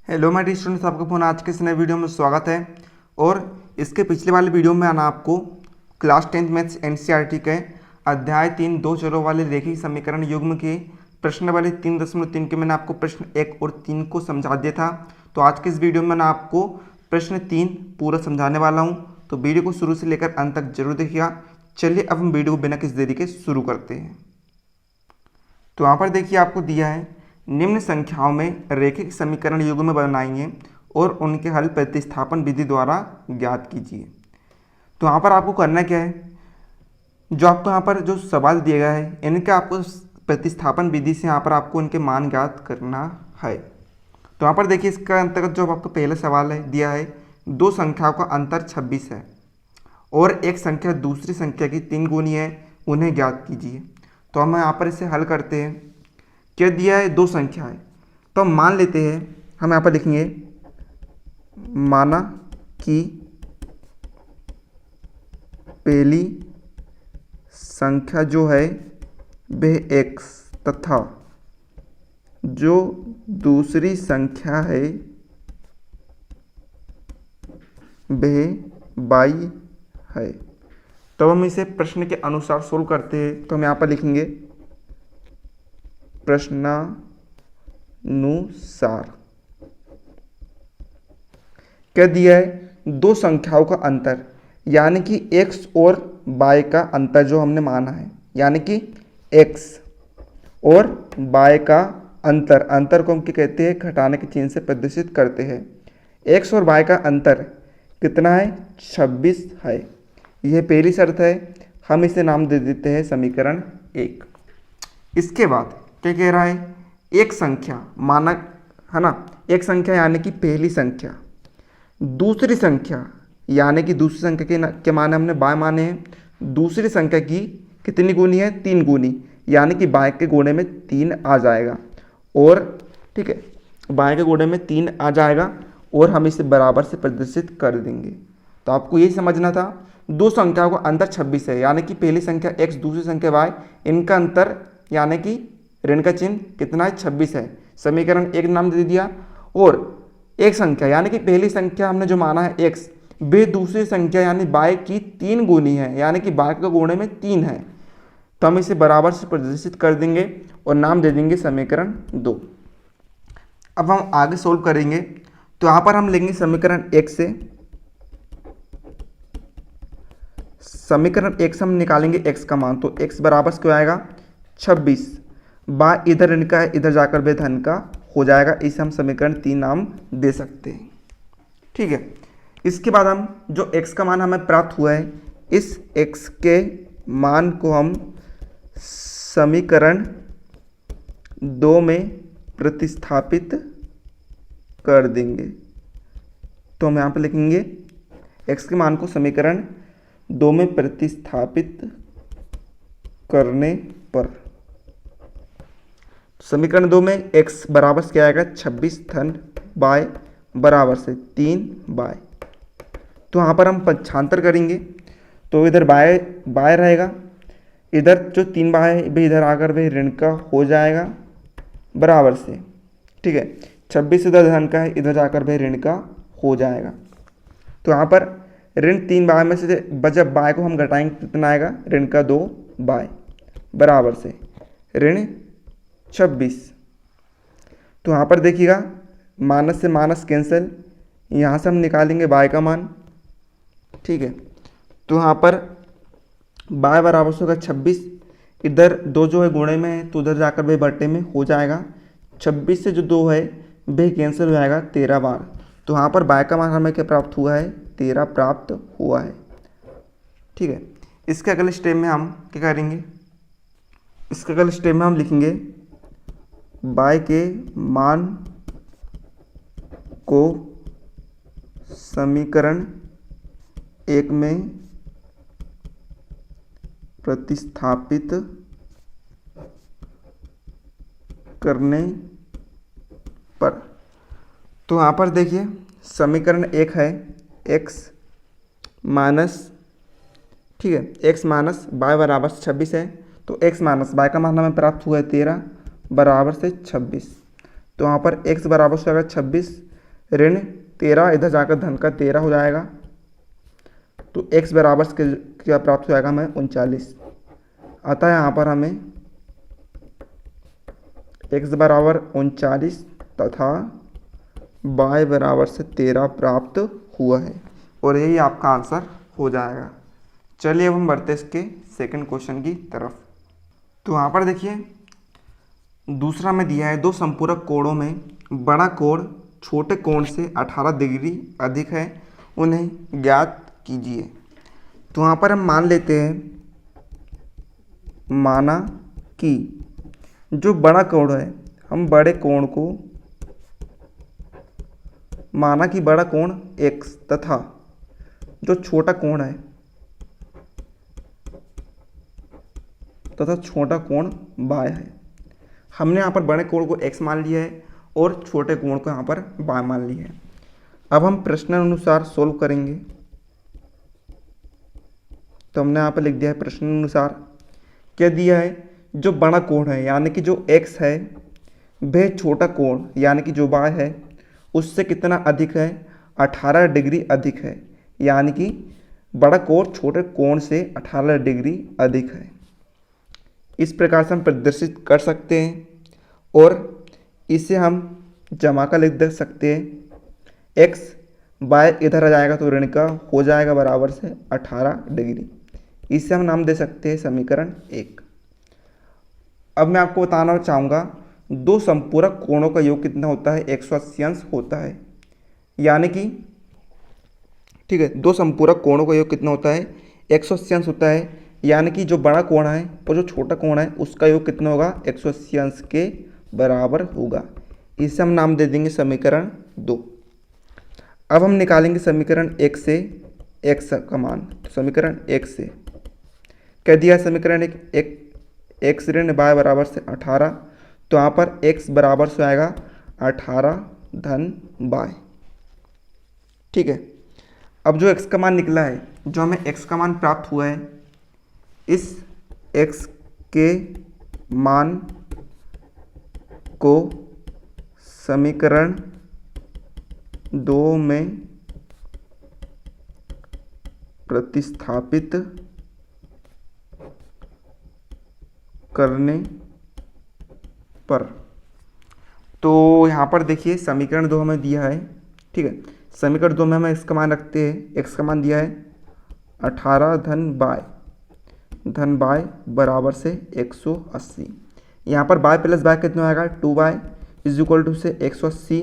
Hello my dear students, आपका phone आज के इस नए वीडियो में स्वागत है। और इसके पिछले वाले वीडियो में आना आपको क्लास 10th मैथ्स एनसीईआरटी के अध्याय 3 दो चरों वाले रेखीय समीकरण युग्म के प्रश्न वाले 3.3 के मैंने आपको प्रश्न 1 और 3 को समझा दिया था। तो आज के इस वीडियो में मैं आपको प्रश्न 3 पूरा समझाने वाला हूँ, तो वीडियो को शुरू से लेकर अंत तक जरूर देखिएगा। चलिए अब हम वीडियो को बिना किसी देरी के शुरू करते हैं। तो यहाँ पर देखिए आपको दिया है निम्न संख्याओं में रैखिक समीकरण युग्म बनाइए और उनके हल प्रतिस्थापन विधि द्वारा ज्ञात कीजिए। तो यहाँ पर आपको करना क्या है, जो आपको यहाँ पर जो सवाल दिया गया है इनके आपको प्रतिस्थापन विधि से यहाँ पर आपको इनके मान ज्ञात करना है। तो यहाँ पर देखिए इसका अंतर्गत जो आपका पहला सवाल है दिया है, दो संख्याओं का अंतर 26 है और एक संख्या दूसरी संख्या की 3 गुनी है, उन्हें ज्ञात कीजिए। तो हम यहाँ पर इसे हल करते हैं। क्या दिया है, दो संख्या है, तो हम मान लेते हैं, हम यहाँ पर लिखेंगे माना कि पहली संख्या जो है वह x तथा जो दूसरी संख्या है वह y है। तो हम इसे प्रश्न के अनुसार सोल्व करते हैं। तो हम यहाँ पर लिखेंगे प्रश्नानुसार। क्या दिया है, दो संख्याओं का अंतर यानी कि x और y का अंतर जो हमने माना है, यानी कि x और y का अंतर को हम क्या कहते हैं, घटाने के चिन्ह से प्रदर्शित करते हैं। x और y का अंतर कितना है, 26 है। यह पहली शर्त है, हम इसे नाम दे देते हैं समीकरण 1। इसके बाद क्या कह रहा है, एक संख्या मानक है ना, एक संख्या यानी कि पहली संख्या, दूसरी संख्या यानी कि दूसरी संख्या के माने हमने बाय माने हैं, दूसरी संख्या की कितनी गुनी है, 3 गुनी, यानी कि बाय के गुणे में 3 आ जाएगा। और ठीक है, बाय के गुणे में 3 आ जाएगा और हम इसे बराबर से प्रदर्शित कर देंगे। तो आपको यही समझना था, दो संख्याओं का अंतर 26 है, यानी कि पहली संख्या x दूसरी संख्या y, इनका अंतर यानी कि ऋण का चिन्ह कितना है, 26 है। समीकरण 1 नाम दे दिया। और एक संख्या यानी कि पहली संख्या हमने जो माना है x, वे दूसरी संख्या यानी y की 3 गुनी है, यानी कि y का गुणे में 3 है। तो हम इसे बराबर से प्रदर्शित कर देंगे और नाम दे देंगे समीकरण 2। अब हम आगे सोल्व करेंगे। तो यहाँ पर हम लेंगे समीकरण 1 से, समीकरण 1 से हम निकालेंगे x का मान। तो x बराबर क्या आएगा, 26, बा इधर ऋण का है, इधर जाकर वे धन का हो जाएगा। इसे हम समीकरण 3 नाम दे सकते हैं। ठीक है, इसके बाद हम जो x का मान हमें प्राप्त हुआ है, इस x के मान को हम समीकरण 2 में प्रतिस्थापित कर देंगे। तो हम यहाँ पर लिखेंगे x के मान को समीकरण 2 में प्रतिस्थापित करने पर समीकरण 2 में x बराबर क्या आएगा, 26 धन y बराबर से 3y। तो यहाँ पर हम पक्षांतर करेंगे, तो इधर y रहेगा, इधर जो 3y है भी इधर आकर भी ऋण का हो जाएगा बराबर से। ठीक है, 26 इधर धन का है, इधर जाकर भी ऋण का हो जाएगा। तो यहाँ पर ऋण 3y में से जब y को हम घटाएंगे कितना आएगा, ऋण का 2y बराबर से ऋण 26। तो यहाँ पर देखिएगा माइनस से माइनस कैंसिल, यहाँ से हम निकालेंगे y का मान। ठीक है, तो यहाँ पर y बराबर से होगा 26, इधर 2 जो है गुणे में है तो उधर जाकर वह बट्टे में हो जाएगा। 26 से जो 2 है वह कैंसिल हो जाएगा 13 बार। तो यहाँ पर y का मान हमें क्या प्राप्त हुआ है, 13 प्राप्त हुआ है। ठीक है, इसके अगले स्टेप में हम क्या करेंगे, इसके अगले स्टेप में हम लिखेंगे y के मान को समीकरण 1 में प्रतिस्थापित करने पर। तो यहाँ पर देखिए समीकरण 1 है x माइनस, ठीक है, x माइनस y बराबर 26 है। तो x माइनस y का मान हमें प्राप्त हुआ है 13 बराबर से 26। तो वहाँ पर x बराबर से अगर 26 ऋण 13, इधर जाकर धन का 13 हो जाएगा, तो x बराबर क्या प्राप्त हो जाएगा हमें 39। अतः यहाँ पर हमें x बराबर 39 तथा y बराबर से 13 प्राप्त हुआ है, और यही आपका आंसर हो जाएगा। चलिए अब हम बढ़ते हैं इसके सेकंड क्वेश्चन की तरफ। तो यहाँ पर देखिए दूसरा में दिया है, दो संपूरक कोणों में बड़ा कोण छोटे कोण से 18 डिग्री अधिक है, उन्हें ज्ञात कीजिए। तो यहाँ पर हम मान लेते हैं, माना कि जो बड़ा कोण है, हम बड़े कोण को माना कि बड़ा कोण x तथा जो छोटा कोण है तथा छोटा कोण y है। हमने यहाँ पर बड़े कोण को x मान लिया है और छोटे कोण को यहाँ पर y मान लिया है। अब हम प्रश्न अनुसार सोल्व करेंगे। तो हमने यहाँ पर लिख दिया है प्रश्न अनुसार, क्या दिया है, जो बड़ा कोण है यानी कि जो x है वह छोटा कोण यानी कि जो y है उससे कितना अधिक है, 18 डिग्री अधिक है, यानी कि बड़ा कोण छोटे कोण से 18 डिग्री अधिक है। इस प्रकार से हम प्रदर्शित कर सकते हैं और इसे हम जमा का लिख दे सकते हैं। x y इधर आ जाएगा तो ऋण का हो जाएगा बराबर से 18 डिग्री। इसे हम नाम दे सकते हैं समीकरण 1। अब मैं आपको बताना चाहूँगा दो संपूरक कोणों का योग कितना होता है, 180 अंश होता है। यानी कि ठीक है, दो संपूरक कोणों का योग कितना होता है, 180 अंश होता है। यानी कि जो बड़ा कोण है और जो छोटा कोण है उसका योग कितना होगा, 180 अंश के बराबर होगा। इसे हम नाम दे देंगे समीकरण 2। अब हम निकालेंगे समीकरण 1 से x का मान। तो समीकरण 1 से कह दिया समीकरण 1 x ऋण y बराबर से 18, तो यहाँ पर x बराबर से आएगा 18 धन y। ठीक है, अब जो x का मान निकला है, जो हमें x का मान प्राप्त हुआ है, इस x के मान को समीकरण 2 में प्रतिस्थापित करने पर, तो यहाँ पर देखिए समीकरण 2 हमें दिया है। ठीक है, समीकरण 2 में हमें x का मान रखते हैं। x का मान दिया है 18 धन y बराबर से 180। यहाँ पर y प्लस y कितना आएगा, 2y इज इक्वल टू से 180।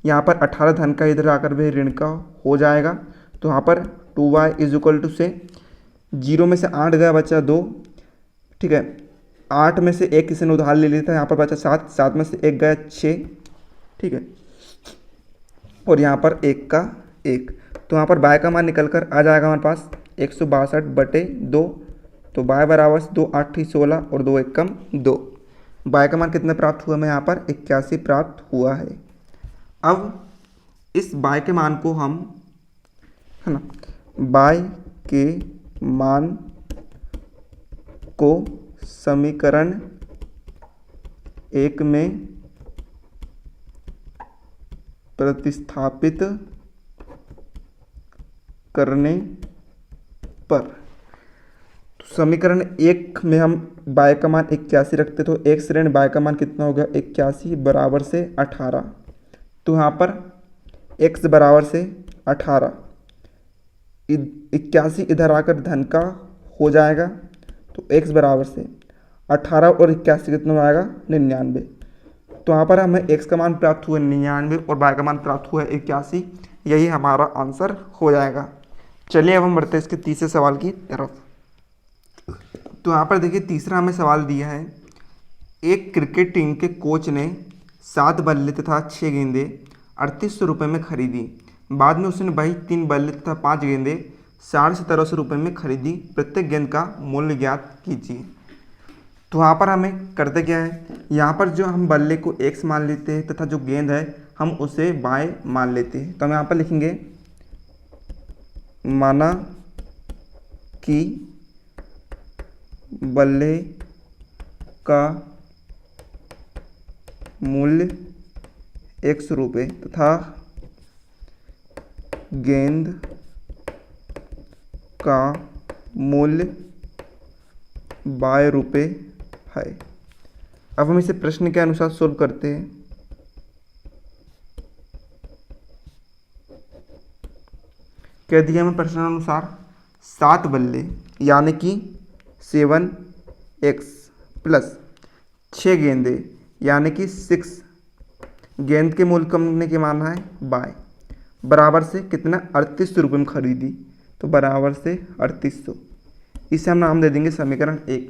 यहाँ पर 18 धन का इधर आकर भी ऋण का हो जाएगा, तो यहाँ पर 2y इज इक्वल टू से 0 में से 8 गया, बचा 2। ठीक है, 8 में से 1 किसी ने उधार ले लिया था, यहाँ पर बचा 7, 7 में से 1 गया 6। ठीक है, और यहाँ पर 1 का 1, तो यहाँ पर y का मान निकल कर आ जाएगा हमारे पास 162/2। तो y बराबर 2 8 16 और 2 1 कम 2। y का मान कितना प्राप्त हुआ हमें, यहाँ पर 81 प्राप्त हुआ है। अब इस y के मान को हम, है ना, y के मान को समीकरण 1 में प्रतिस्थापित करने पर, तो समीकरण 1 में हम y का मान 81 रखते, तो x ऋण y का मान कितना हो गया, 81 बराबर से 18। तो यहाँ पर x बराबर से 18, 81 इधर आकर धन का हो जाएगा, तो x बराबर से 18 और 81 कितना हो जाएगा, 99। तो यहाँ पर हमें x का मान प्राप्त हुआ 99 और y का मान प्राप्त हुआ 81। यही हमारा आंसर हो जाएगा। चलिए अब हम बढ़ते हैं इसके तीसरे सवाल की तरफ। तो यहाँ पर देखिए तीसरा हमें सवाल दिया है, एक क्रिकेट टीम के कोच ने 7 बल्ले तथा 6 गेंदें 3800 रुपये में खरीदी। बाद में उसने वही 3 बल्ले तथा 5 गेंदें 1750 रुपये में खरीदी। प्रत्येक गेंद का मूल्य ज्ञात कीजिए। तो यहाँ पर हमें करते क्या है, यहाँ पर जो हम बल्ले को x मान लेते हैं तथा जो गेंद है हम उसे y मान लेते हैं। तो हम यहाँ पर लिखेंगे, माना कि बल्ले का मूल्य 100 रुपये तथा गेंद का मूल्य ₹12 है। अब हम इसे प्रश्न के अनुसार सोल्व करते हैं। कह दिया हमें प्रश्न अनुसार 7 बल्ले यानी कि 7x प्लस 6 गेंदे यानी कि 6 गेंद के मूल्य कंपनी के माना है बाय बराबर से कितना 3800 में खरीदी, तो बराबर से 3800। इसे हम नाम दे देंगे समीकरण 1।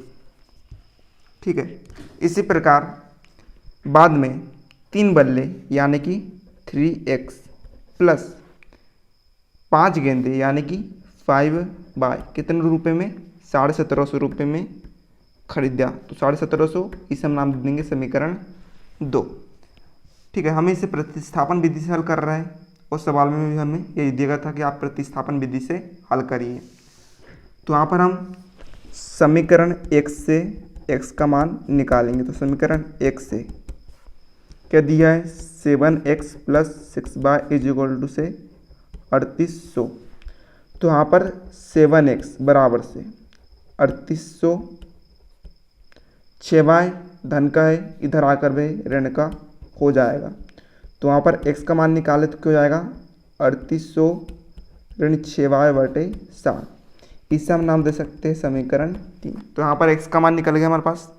ठीक है। इसी प्रकार बाद में 3 बल्ले यानी कि 3x प्लस 5 गेंदे यानी कि 5 बाय कितने रुपए में 1750 में खरीदा, तो 1750। इसे हम नाम दे देंगे समीकरण 2। ठीक है। हमें इसे प्रतिस्थापन विधि से हल कर रहा है और सवाल में भी हमें यही दिया गया था कि आप प्रतिस्थापन विधि से हल करिए। तो यहाँ पर हम समीकरण 1 से x का मान निकालेंगे। तो समीकरण 1 से क्या दिया है 7x plus 6y is equal to से 3800। तो यहाँ पर 7x बराबर से 3800, 6y धन का है, इधर आकर वे ऋण का हो जाएगा। तो वहाँ पर x का मान निकाले तो क्या हो जाएगा 3800 ऋण 6y बटे 7। इसे हम नाम दे सकते हैं समीकरण 3। तो यहाँ पर x का मान निकल गया हमारे पास।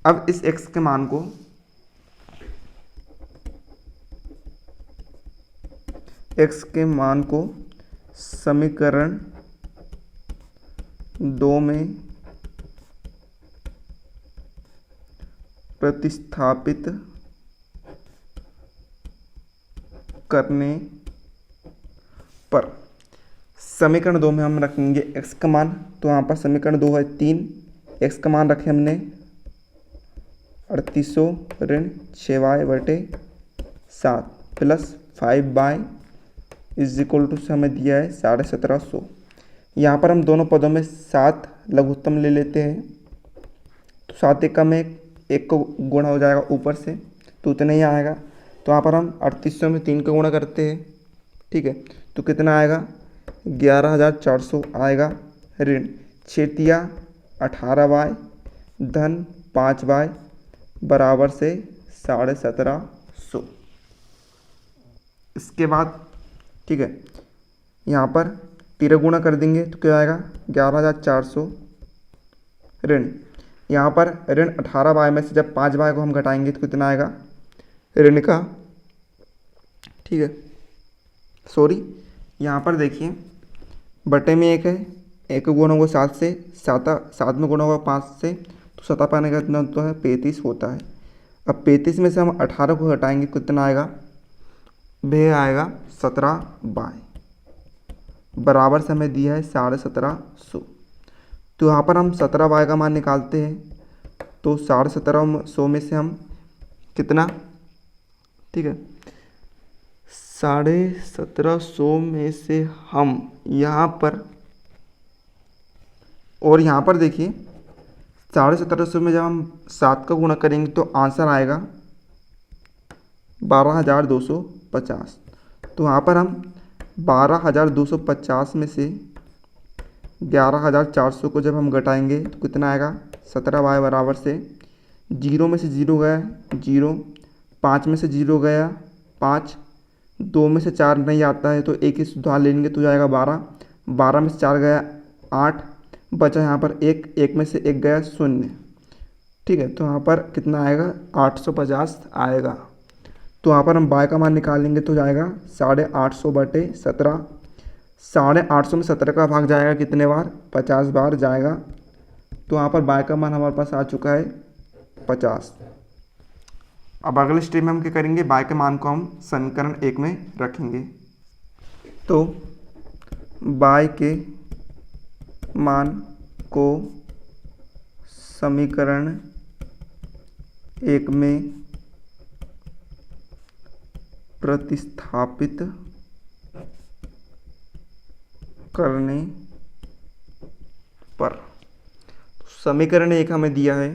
अब इस x के मान को समीकरण 2 में प्रतिस्थापित करने पर समीकरण 2 में हम रखेंगे x का मान। तो यहाँ पर समीकरण 2 है 3, x का मान रखे हमने 3800 ऋण 6y बटे 7 plus 5y is equal to से हमें दिया है 1750। यहाँ पर हम दोनों पदों में 7 लघुत्तम ले लेते हैं। तो 7 एकम में 1 को गुणा हो जाएगा ऊपर से, तो उतना ही आएगा। तो यहाँ पर हम 3800 में 3 का गुणा करते हैं। ठीक है। तो कितना आएगा 11400 आएगा ऋण 6 18y धन 5y बराबर से 1750। इसके बाद ठीक है यहाँ पर 13 गुणा कर देंगे तो क्या आएगा 11400 ऋण, यहाँ पर ऋण 18y में से जब 5y को हम घटाएंगे तो कितना आएगा ऋण का। ठीक है। सॉरी यहाँ पर देखिए बटे में 1 है, 1 को गुणा होगा 7 से, 7 में गुणा होगा 5 से, तो 7 पाने का कितना होता है 35 होता है। अब 35 में से हम 18 को घटाएंगे कितना आएगा, वह आएगा 17y बराबर से हमें दिया है 1750। तो यहाँ पर हम 17y का मान निकालते हैं। तो 1750 में से हम कितना, ठीक है 1750 में से हम यहाँ पर, और यहाँ पर देखिए 1750 में जब हम 7 का गुणा करेंगे तो आंसर आएगा 12250। तो यहाँ पर हम 12250 में से 11400 को जब हम घटाएंगे तो कितना आएगा 17y बराबर से 0 में से 0 गया 0, 5 में से 0 गया 5, 2 में से 4 नहीं आता है तो एक ही सुधार लेंगे तो जाएगा 12, 12 में से 4 गया 8, बचा यहाँ पर 1 में से 1 गया 0। ठीक है। तो यहाँ पर कितना आएगा 850 आएगा। तो यहाँ पर हम y का मान निकालेंगे तो जाएगा 850 बटे 17। 850 में 17 का भाग जाएगा कितने बार 50 बार जाएगा। तो यहाँ पर y का मान हमारे पास आ चुका है 50। अब अगले स्टेप में हम क्या करेंगे, y के मान को हम समीकरण 1 में रखेंगे। तो y के मान को समीकरण 1 में प्रतिस्थापित करने पर समीकरण 1 हमें दिया है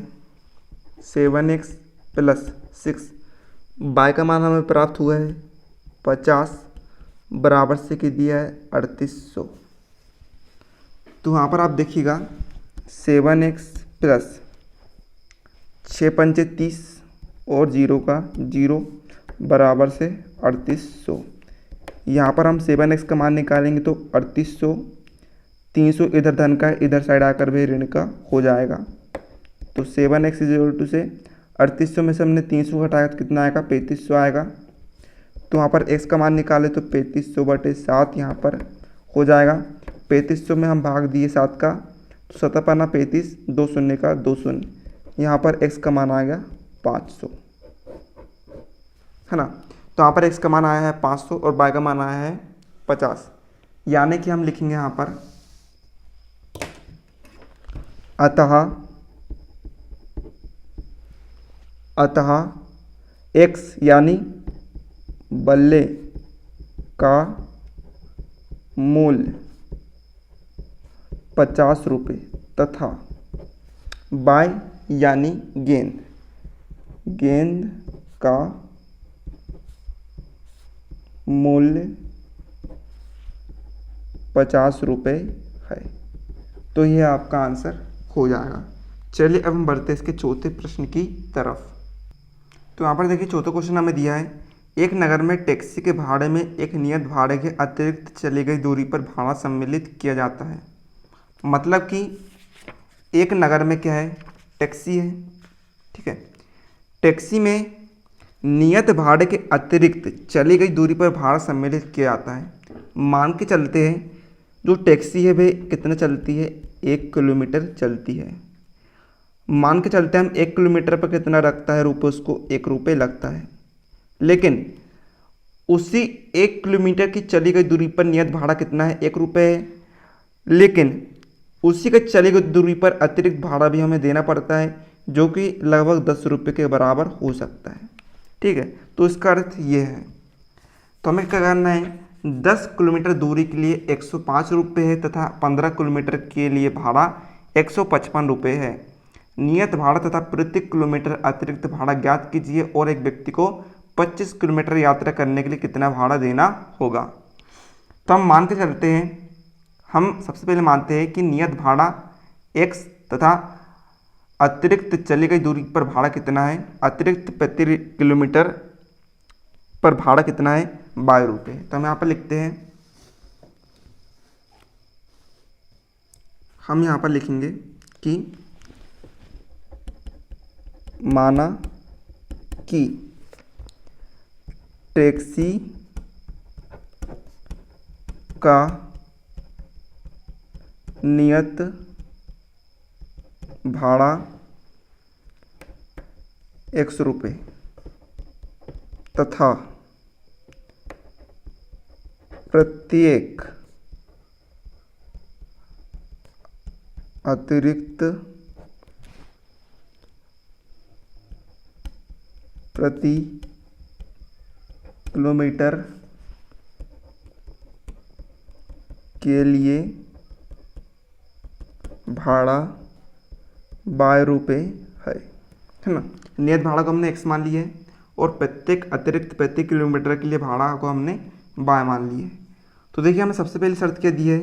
7x प्लस 6, y का मान हमें प्राप्त हुआ है 50 बराबर से क्या दिया है 3800। तो यहाँ पर आप देखिएगा 7x प्लस 6 पंचे 30 और 0 का 0 बराबर से 3800। यहाँ पर हम 7x का मान निकालेंगे तो 3800, 300 इधर धन का है, इधर साइड आकर भी ऋण का हो जाएगा। तो 7x = से 3800 में से हमने 300 घटाया तो कितना आएगा 3500 आएगा। तो वहाँ पर x का मान निकाले तो 3500/7 यहाँ पर हो जाएगा। 3500 में हम भाग दिए 7 का तो 7 पन्ना 35, 2 शून्य का 2 शून्य, यहाँ पर x का मान आ गया 500, है ना। तो यहाँ पर x का मान आया है 500 और y का मान आया है 50। यानी कि हम लिखेंगे यहाँ पर अतः x यानी बल्ले का मूल्य 50 रुपये तथा y यानी गेंद का मूल्य 50 रुपये है। तो यह आपका आंसर हो जाएगा। चलिए अब हम बढ़ते हैं इसके चौथे प्रश्न की तरफ। तो यहाँ पर देखिए चौथा क्वेश्चन हमें दिया है, एक नगर में टैक्सी के भाड़े में एक नियत भाड़े के अतिरिक्त चली गई दूरी पर भाड़ा सम्मिलित किया जाता है। मतलब कि एक नगर में क्या है, टैक्सी है, ठीक है। टैक्सी में नियत भाड़े के अतिरिक्त चली गई दूरी पर भाड़ा सम्मिलित किया जाता है। मान के चलते हैं जो टैक्सी है भाई कितना चलती है, 1 किलोमीटर चलती है। मान के चलते हैं हम 1 किलोमीटर पर कितना लगता है रुपये, उसको 1 रुपये लगता है। लेकिन उसी 1 किलोमीटर की चली गई दूरी पर नियत भाड़ा कितना है, 1 रुपये है। लेकिन उसी के चली गई दूरी पर अतिरिक्त भाड़ा भी हमें देना पड़ता है जो कि लगभग 10 रुपये के बराबर हो सकता है, ठीक है। तो इसका अर्थ ये है, तो हमें क्या करना है, 10 किलोमीटर दूरी के लिए 105 रुपये है तथा 15 किलोमीटर के लिए भाड़ा 155 रुपये है। नियत भाड़ा तथा प्रति किलोमीटर अतिरिक्त भाड़ा ज्ञात कीजिए और एक व्यक्ति को 25 किलोमीटर यात्रा करने के लिए कितना भाड़ा देना होगा। तो हम मान के चलते हैं, हम सबसे पहले मानते हैं कि नियत भाड़ा x तथा अतिरिक्त चली गई दूरी पर भाड़ा कितना है, अतिरिक्त प्रति किलोमीटर पर भाड़ा कितना है, 22 रुपये। तो हम यहाँ पर लिखते हैं, हम यहाँ पर लिखेंगे कि माना कि टैक्सी का नियत भाड़ा 100 रुपये तथा प्रत्येक अतिरिक्त प्रति किलोमीटर के लिए भाड़ा 22 रुपये है ना। नियत भाड़ा को हमने x मान लिया है और प्रत्येक अतिरिक्त प्रति किलोमीटर के लिए भाड़ा को हमने y मान लिया है। तो देखिए हमें सबसे पहले शर्त क्या दी है,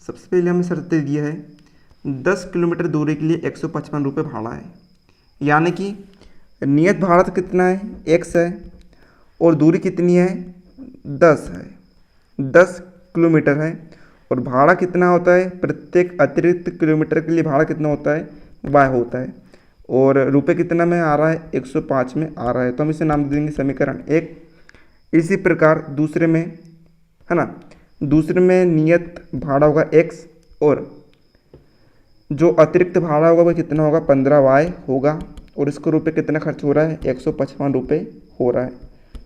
सबसे पहले हमें शर्त दिया है 10 किलोमीटर दूरी के लिए 155 रुपये भाड़ा है। यानी कि नियत भाड़ा तो कितना है, x है और दूरी कितनी है, 10 है, 10 किलोमीटर है। और भाड़ा कितना होता है, प्रत्येक अतिरिक्त किलोमीटर के लिए भाड़ा कितना होता है, y होता है। और रुपये कितना में आ रहा है, 105 में आ रहा है। तो हम इसे नाम दे देंगे समीकरण 1। इसी प्रकार दूसरे में, है ना, दूसरे में नियत भाड़ा होगा x और जो अतिरिक्त भाड़ा होगा वह कितना होगा, 15y होगा। और इसको रुपये कितना खर्च हो रहा है, 155 रुपये हो रहा है।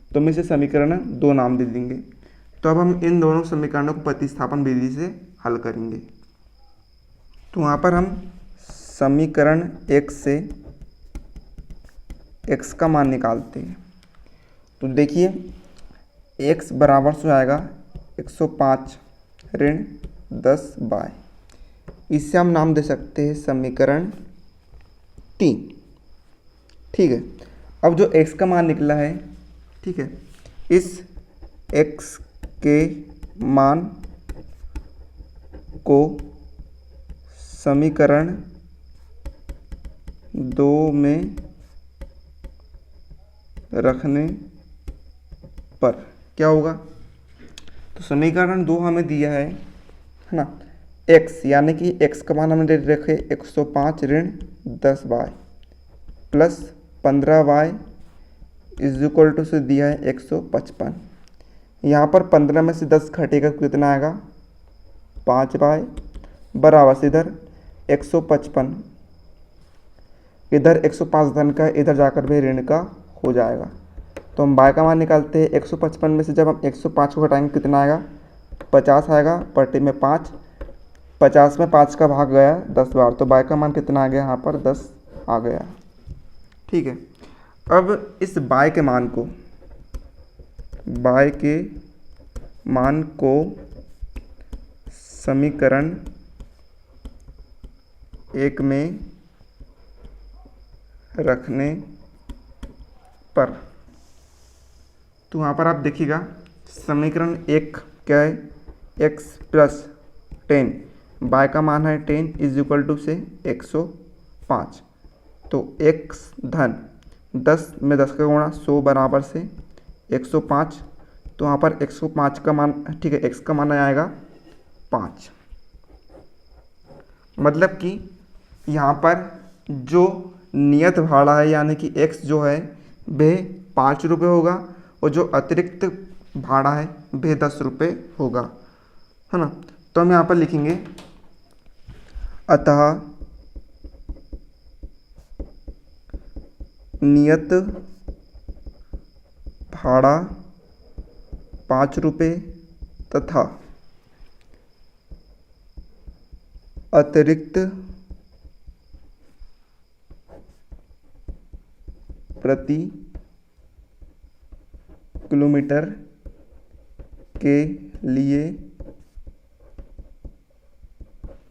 तो हम इसे समीकरण 2 नाम दे देंगे। तो अब हम इन दोनों समीकरणों को प्रतिस्थापन विधि से हल करेंगे। तो वहाँ पर हम समीकरण 1 से x का मान निकालते हैं। तो देखिए x बराबर से आएगा 105 ऋण 10y। इससे हम नाम दे सकते हैं समीकरण 3, ठीक है। अब जो x का मान निकला है, ठीक है, इस x के मान को समीकरण 2 में रखने पर क्या होगा। तो समीकरण 2 हमें दिया है ना, x यानी कि x का मान हमने रखे 105 ऋण 10y plus 15y is equal to से दिया है 155। यहाँ पर 15 में से 10 घटेगा तो कितना आएगा 5y बराबर से इधर 155, इधर 105 धन का, इधर जाकर भी ऋण का हो जाएगा। तो हम y का मान निकालते हैं। 155 में से जब हम 105 को घटाएंगे कितना आएगा 50 आएगा, पट्टी में 5, 50 में 5 का भाग गया 10 बार, तो y का मान कितना आ गया यहाँ पर 10 आ गया। ठीक है, अब इस y के मान को समीकरण 1 में रखने पर, तो यहाँ पर आप देखिएगा समीकरण 1 क्या है, x प्लस 10, y का मान है 10 इज इक्वल टू से 105, तो x धन 10 में 10 का गुणा 100 बराबर से 105, तो यहाँ पर 105 का मान, ठीक है, x का मान आएगा 5। मतलब कि यहाँ पर जो नियत भाड़ा है यानी कि x जो है वह 5 रुपये होगा और जो अतिरिक्त भाड़ा है वह 10 रुपये होगा, है ना। तो हम यहाँ पर लिखेंगे अतः नियत भाड़ा 5 रुपये तथा अतिरिक्त प्रति किलोमीटर के लिए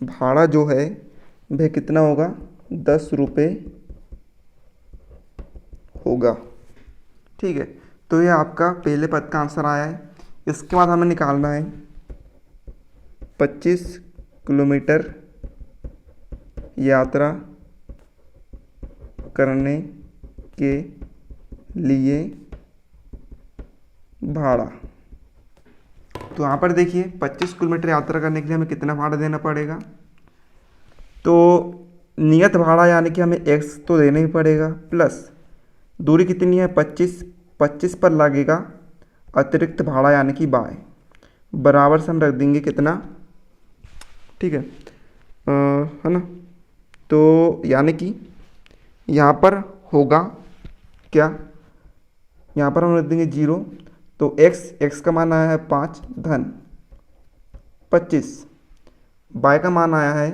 भाड़ा जो है वह कितना होगा 10 रुपये होगा। ठीक है, तो ये आपका पहले पद का आंसर आया है। इसके बाद हमें निकालना है 25 किलोमीटर यात्रा करने के लिए भाड़ा। तो यहाँ पर देखिए 25 किलोमीटर यात्रा करने के लिए हमें कितना भाड़ा देना पड़ेगा, तो नियत भाड़ा यानी कि हमें x तो देना ही पड़ेगा, प्लस दूरी कितनी है 25, 25 पर लगेगा अतिरिक्त भाड़ा यानी कि y, बराबर से हम रख देंगे कितना, ठीक है ना। तो यानी कि यहाँ पर होगा क्या, यहाँ पर हम रख देंगे 0, तो x का मान आया है 5 धन 25, y का मान आया है,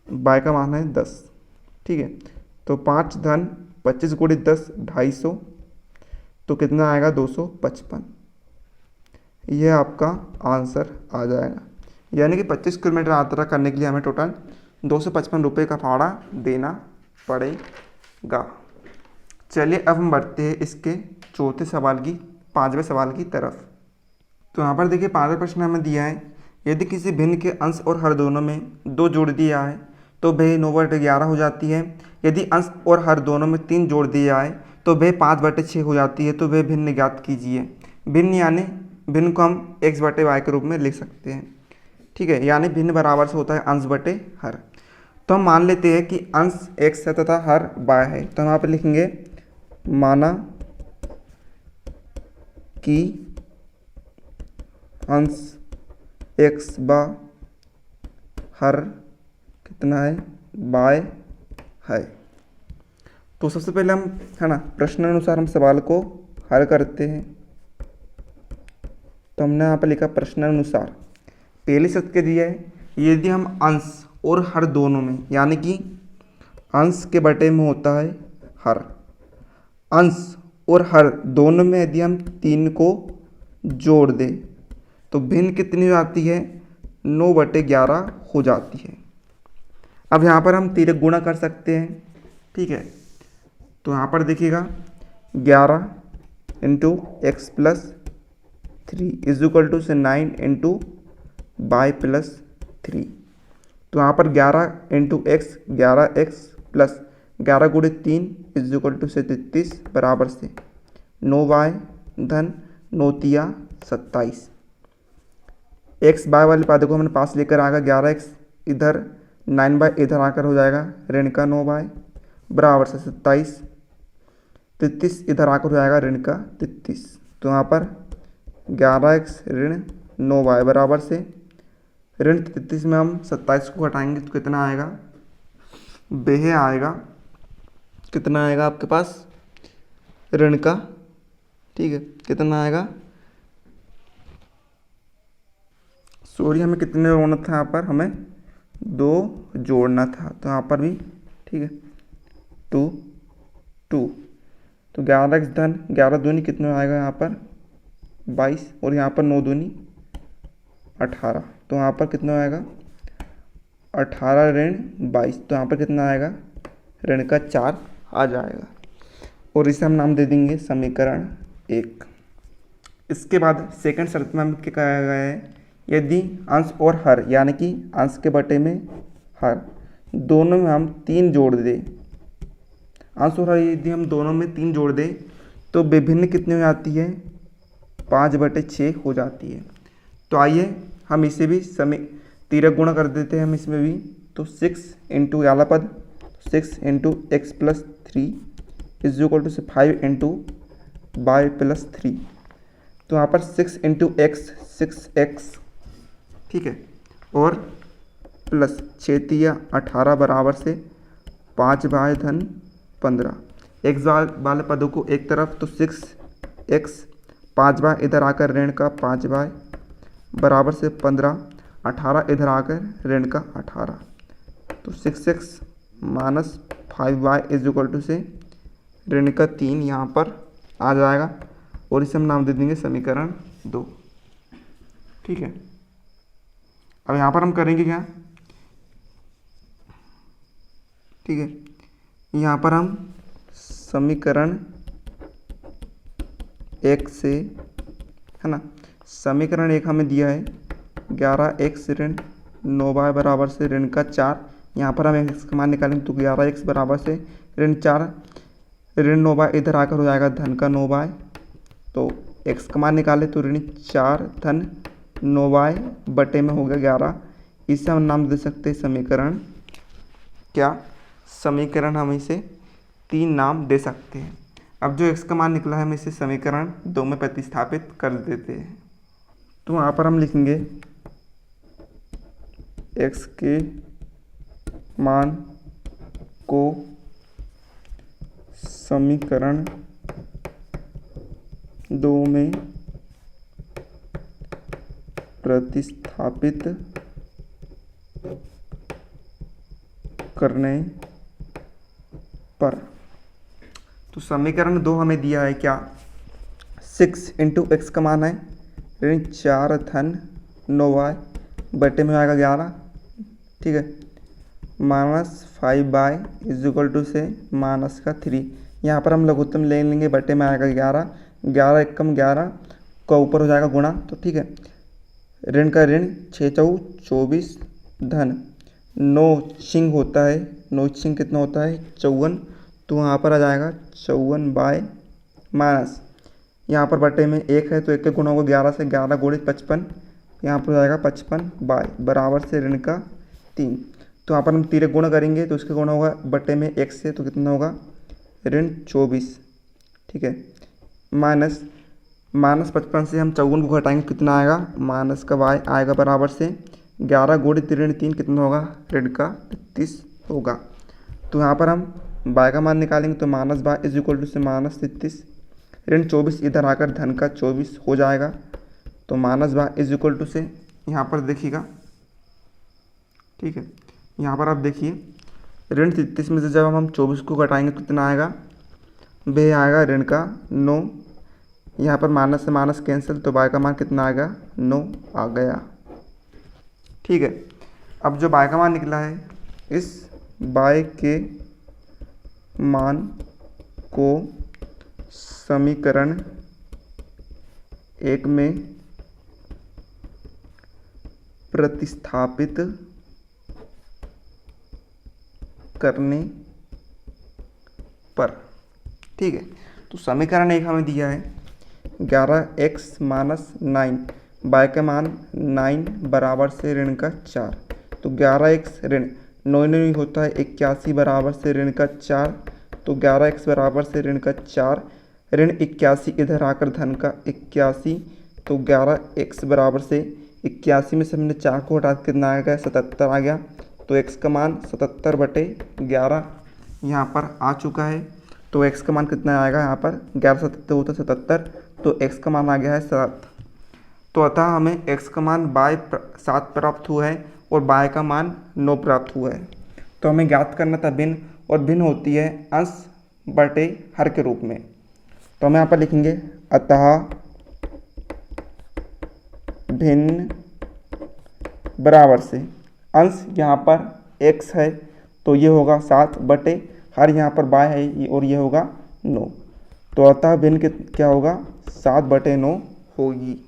y का मान है 10। ठीक है, तो 5 धन 25 गुणित 10 250, तो कितना आएगा 255। यह आपका आंसर आ जाएगा, यानी कि 25 किलोमीटर यात्रा करने के लिए हमें टोटल 255 रुपये का भाड़ा देना पड़ेगा। चलिए अब हम बढ़ते हैं इसके चौथे सवाल की, 5वें सवाल की तरफ। तो यहाँ पर देखिए 5वां प्रश्न हमें दिया है, यदि किसी भिन्न के अंश और हर दोनों में 2 जोड़ दिया है तो वह 9/11 हो जाती है। यदि अंश और हर दोनों में 3 जोड़ दिया है तो वह 5/6 हो जाती है। तो वह भिन्न ज्ञात कीजिए। भिन्न यानी भिन्न को हम x/y के रूप में लिख सकते हैं। ठीक है, यानी भिन्न बराबर से होता है अंश बटे हर। तो हम मान लेते हैं कि अंश x है तथा हर y है। तो हम यहाँ पर लिखेंगे माना कि अंश x बा हर कितना है y है। तो सबसे पहले हम, है ना, प्रश्नानुसार हम सवाल को हल करते हैं। तो हमने यहाँ पर लिखा प्रश्नानुसार, पहले शर्त के दिया है यदि हम अंश और हर दोनों में, यानी कि अंश के बटे में होता है हर, अंश और हर दोनों में यदि हम 3 को जोड़ दें तो भिन्न कितनी हो जाती है 9/11 हो जाती है। अब यहाँ पर हम तिर्यक गुणा कर सकते हैं। ठीक है, तो यहाँ पर देखिएगा 11 × x + 3 इज इक्वल टू से 9 इंटू बाई प्लस 3। तो यहाँ पर 11 इंटू एक्स 11x प्लस 11 गुणे 3 इज इक्वल टू से 33 बराबर से 9y धन 9 तिया 27। एक्स बाय वाले पादे को हमने पास लेकर आएगा 11x इधर 9y इधर आकर हो जाएगा ऋण का 9y बराबर से 27। 33 इधर आकर हो जाएगा ऋण का 33। तो यहाँ पर 11x ऋण 9y बराबर से ऋण 33 में हम 27 को घटाएंगे तो कितना आएगा, बेहे आएगा, कितना आएगा आपके पास ऋण का, ठीक है, कितना आएगा, सॉरी हमें कितने जोड़ना था, यहाँ पर हमें 2 जोड़ना था, तो यहाँ पर भी ठीक है 2 तो 11x धन 11 दूनी कितना आएगा यहाँ पर 22 और यहाँ पर 9 दूनी 18, तो यहाँ पर कितना आएगा 18 ऋण 22, तो यहाँ पर कितना आएगा ऋण का 4 आ जाएगा और इसे हम नाम दे देंगे समीकरण 1। इसके बाद सेकंड शर्त में हमें क्या कहा गया है, यदि अंश और हर यानी कि अंश के बटे में हर दोनों में हम 3 जोड़ दें, अंश और हर यदि हम दोनों में 3 जोड़ दें तो विभिन्न कितने हो जाती है 5/6 हो जाती है। तो आइए हम इसे भी तिरक गुणा कर देते हैं हम इसमें भी, तो 6 इंटू वाला पद 6 into x plus 3 is equal to से 5 इंटू वाई प्लस 3। तो यहाँ पर 6 इंटू एक्स 6x, ठीक है, और प्लस 6 तिया 18 बराबर से 5 बाय धन 15। एक्स वाले पदों को एक तरफ तो 6x 5 बाय इधर आकर ऋण का 5 बाय बराबर से 15, 18 इधर आकर ऋण का 18, तो 6x minus 5y is equal to से ऋण का 3 यहाँ पर आ जाएगा और इसे हम नाम दे देंगे समीकरण 2, ठीक है। अब यहाँ पर हम करेंगे क्या, ठीक है, यहाँ पर हम समीकरण 1 से, है ना, समीकरण 1 हमें दिया है 11x ऋण 9y बराबर से ऋण का 4, यहाँ पर हम x का मान निकालेंगे तो 11x बराबर से ऋण 4 ऋण 9y इधर आकर हो जाएगा धन का 9y, तो x का मान निकाले तो ऋण 4 धन 9y बटे में हो गया 11। इसे हम नाम दे सकते हैं समीकरण क्या, समीकरण हम इसे 3 नाम दे सकते हैं। अब जो x का मान निकला है हम इसे समीकरण 2 में प्रतिस्थापित कर देते हैं। तो वहाँ पर हम लिखेंगे x के मान को समीकरण 2 में प्रतिस्थापित करने पर, तो समीकरण 2 हमें दिया है क्या, 6 इंटू एक्स का मान है ऋण 4 धन 9y बटे में आएगा 11, ठीक है, minus 5 by is equal to से माइनस का 3। यहाँ पर हम लघुत्तम ले लेंगे, बटे में आएगा 11, 11 एकम 11 का ऊपर हो जाएगा गुणा, तो ठीक है, ऋण का ऋण 6 चौ 24 धन 9 छिंग होता है, 9 छिंग कितना होता है 54, तो यहाँ पर आ जाएगा 54 बाय माइनस, यहाँ पर बटे में 1 है तो 1 के गुणा होगा 11 से, 11 गुणित 55, यहाँ पर हो जाएगा 55 बाय बराबर से ऋण का 3। तो यहाँ पर हम तिरक गुणा करेंगे तो इसका गुणा होगा बटे में 1 से, तो कितना होगा ऋण 24, ठीक है, माइनस 55 से हम 54 को घटाएंगे कितना आएगा माइनस का y आएगा बराबर से 11 गुणित ऋण 3 कितना होगा ऋण का 33 होगा। तो यहाँ पर हम y का मान निकालेंगे तो minus y is equal to से माइनस 33, ऋण 24 इधर आकर धन का 24 हो जाएगा, तो minus y is equal to से यहाँ पर देखिएगा, ठीक है, यहाँ पर आप देखिए ऋण 33 में से जब हम 24 को घटाएंगे तो कितना आएगा, वे आएगा ऋण का 9, यहाँ पर माइनस से माइनस कैंसिल, तो y का मान कितना आएगा 9 आ गया, ठीक है। अब जो y का मान निकला है इस y के मान को समीकरण 1 में प्रतिस्थापित करने पर। ठीक है, तो समीकरण 1 हमें दिया है 11x माइनस 9, y का मान 9 बराबर से ऋण का 4। तो 11x ऋण 9 नहीं होता है 81 बराबर से ऋण का 4, तो 11x बराबर से ऋण का 4, ऋण 81 इधर आकर धन का 81, तो 11x बराबर से 81 में से हमने 4 को हटा के कितना आ गया 77 आ गया। तो x का मान 77/11 यहाँ पर आ चुका है। तो x का मान कितना आएगा यहाँ पर 11 77 होता 77, तो x का मान आ गया है 7। तो अतः हमें x का मान 7 प्राप्त हुआ है और y का मान 9 प्राप्त हुआ है। तो हमें ज्ञात करना था भिन्न, और भिन्न होती है अंश बटे हर के रूप में। तो हम यहाँ पर लिखेंगे अतः भिन्न बराबर से अंश यहाँ पर x है तो ये होगा 7 बटे हर यहाँ पर y है और ये होगा 9। तो अतः भिन्न क्या होगा 7/9 होगी।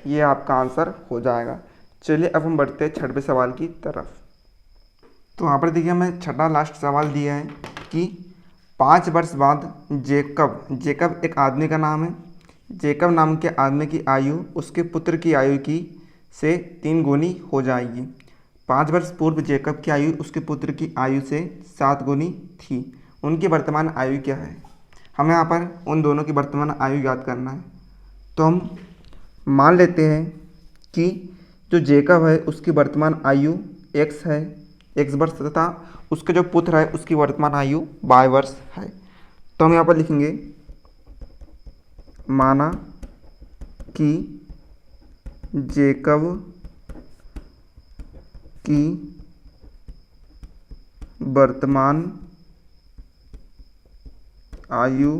ये आपका आंसर हो जाएगा। चलिए अब हम बढ़ते हैं 6वें सवाल की तरफ। तो यहाँ पर देखिए हमें छठा लास्ट सवाल दिया है कि 5 वर्ष बाद जेकब एक आदमी का नाम है, जेकब नाम के आदमी की आयु उसके पुत्र की आयु की से 3 गुनी हो जाएगी। 5 वर्ष पूर्व जेकब की आयु उसके पुत्र की आयु से 7 गुनी थी। उनकी वर्तमान आयु क्या है? हमें यहाँ पर उन दोनों की वर्तमान आयु याद करना है। तो हम मान लेते हैं कि जो जेकब है उसकी वर्तमान आयु x है, x वर्ष, तथा उसके जो पुत्र है उसकी वर्तमान आयु y वर्ष है। तो हम यहाँ पर लिखेंगे माना कि जेकब की वर्तमान आयु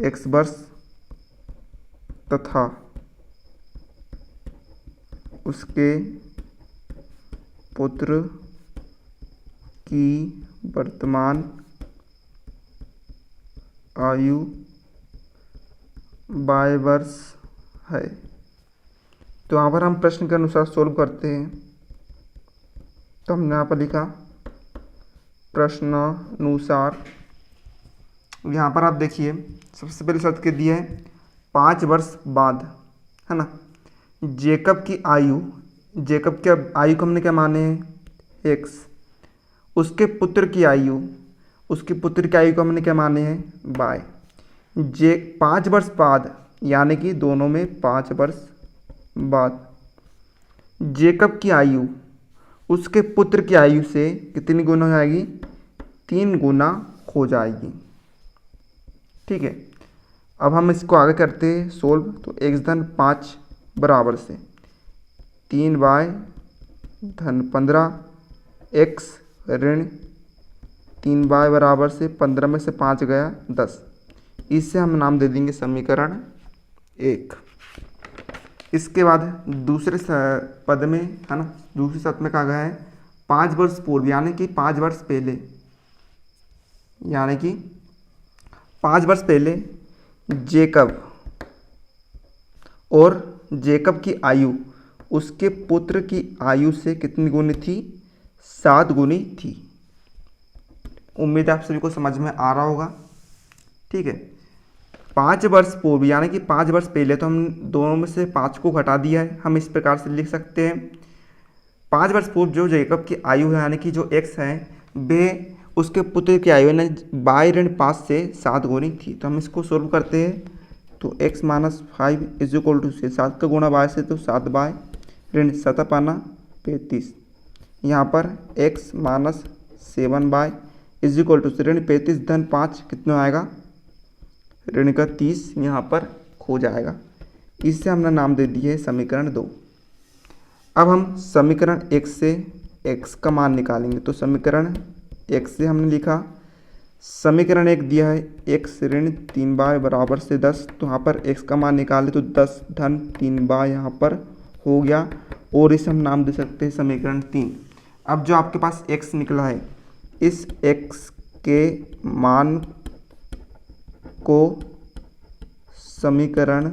x वर्ष तथा उसके पुत्र की वर्तमान आयु y वर्ष है। तो यहाँ पर हम प्रश्न के अनुसार सोल्व करते हैं। तो हमने यहाँ पर लिखा प्रश्नानुसार। यहाँ पर आप देखिए सबसे पहले शर्त के दिए है 5 वर्ष बाद, है ना। जेकब की आयु को हमने क्या माने हैं x, उसके पुत्र की आयु को हमने क्या माने हैं y। 5 वर्ष बाद यानी कि दोनों में 5 वर्ष बाद जेकब की आयु उसके पुत्र की आयु से कितनी गुना हो जाएगी? 3 गुना हो जाएगी। ठीक है, अब हम इसको आगे करते हैं सोल्व। तो x धन 5 बराबर से 3y धन 15 x ऋण 3y बराबर से 15 में से 5 गया 10। इससे हम नाम दे देंगे समीकरण 1। इसके बाद दूसरे पद में, है ना, दूसरी शर्त में कहा गया है 5 वर्ष पूर्व यानी कि 5 वर्ष पहले, यानी कि 5 वर्ष पहले जेकब की आयु उसके पुत्र की आयु से कितनी गुनी थी? 7 गुनी थी। उम्मीद है आप सभी को समझ में आ रहा होगा। ठीक है, 5 वर्ष पूर्व यानी कि 5 वर्ष पहले, तो हम दोनों में से 5 को घटा दिया है। हम इस प्रकार से लिख सकते हैं 5 वर्ष पूर्व जो जेकब की आयु है यानी कि जो x है वे उसके पुत्र की आयु ने y ऋण 5 से 7 गुनी थी। तो हम इसको सोल्व करते हैं। तो x minus 5 is equal to से 7 का गुणा y से, तो 7y ऋण 7 पाना 35। यहाँ पर x minus 7y is equal to से ऋण 35 धन 5 कितना आएगा? ऋण का 30 यहाँ पर हो जाएगा। इससे हमने नाम दे दिया है समीकरण 2। अब हम समीकरण 1 से x का मान निकालेंगे। तो समीकरण 1 से हमने लिखा, समीकरण 1 दिया है x ऋण 3y बराबर से 10। तो यहाँ पर x का मान निकाले तो 10 धन 3y यहाँ पर हो गया, और इसे हम नाम दे सकते हैं समीकरण 3। अब जो आपके पास x निकला है, इस x के मान को समीकरण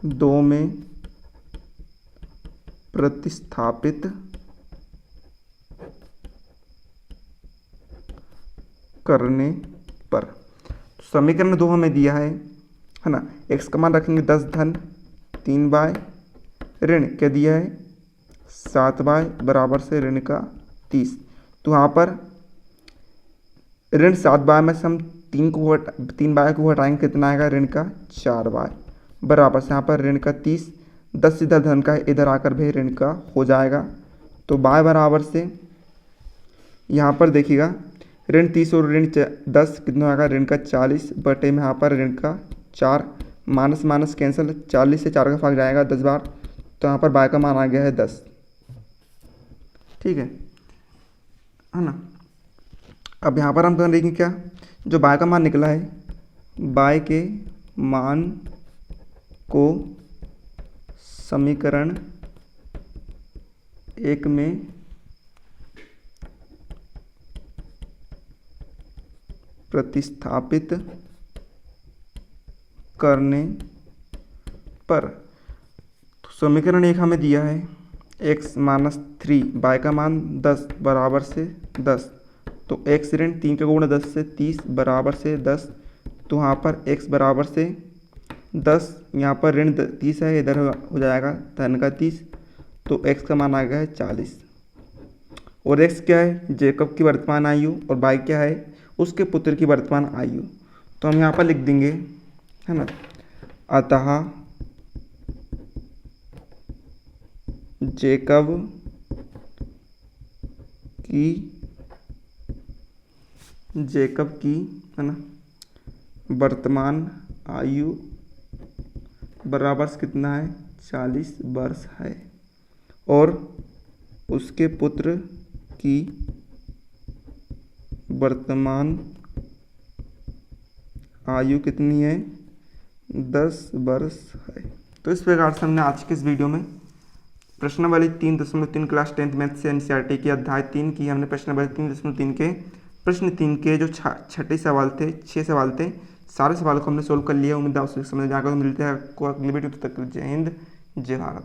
2 में प्रतिस्थापित करने पर। समीकरण 2 हमें दिया है ना, x का मान रखेंगे 10 धन 3y ऋण क्या दिया है 7y बराबर से ऋण का 30। तो यहाँ पर ऋण 7y में से हम 3y को हटाएंगे, कितना आएगा ऋण का 4y बराबर से यहाँ पर ऋण का 30। 10 इधर धन का इधर आकर भी ऋण का हो जाएगा। तो y बराबर से यहाँ पर देखिएगा ऋण 30 और ऋण 10 कितना आएगा ऋण का 40 बटे में यहाँ पर ऋण का 4, माइनस माइनस कैंसिल, 40 से 4 का भाग जाएगा 10 बार। तो यहाँ पर y का मान आ गया है 10। ठीक है ना। अब यहाँ पर हम करेंगे क्या, जो y का मान निकला है y के मान को समीकरण 1 में प्रतिस्थापित करने पर। तो समीकरण 1 हमें दिया है x माइनस 3 y का मान 10 बराबर से 10। तो x ऋण 3 का गुणा 10 से 30 बराबर से 10। तो यहाँ पर x बराबर से 10, यहाँ पर ऋण 30 है इधर हो जाएगा धन का 30। तो x का मान आ गया है 40। और x क्या है जेकब की वर्तमान आयु और y क्या है उसके पुत्र की वर्तमान आयु। तो हम यहाँ पर लिख देंगे है ना, अतः जेकब की है ना वर्तमान आयु बराबर से कितना है 40 वर्ष है और उसके पुत्र की वर्तमान आयु कितनी है 10 वर्ष है। तो इस प्रकार से हमने आज के इस वीडियो में प्रश्नावली 3.3 क्लास 10th मैथ से एनसीईआरटी की अध्याय 3 की हमने प्रश्नावली 3.3 के प्रश्न 3 के जो 6 सवाल थे 6 सवाल थे, सारे सवाल को हमने सोल्व कर लिया। उम्मीद है आप समझ में आ गया। मिलते हैं आपको अगली वीडियो, तब तक जय हिंद जय भारत।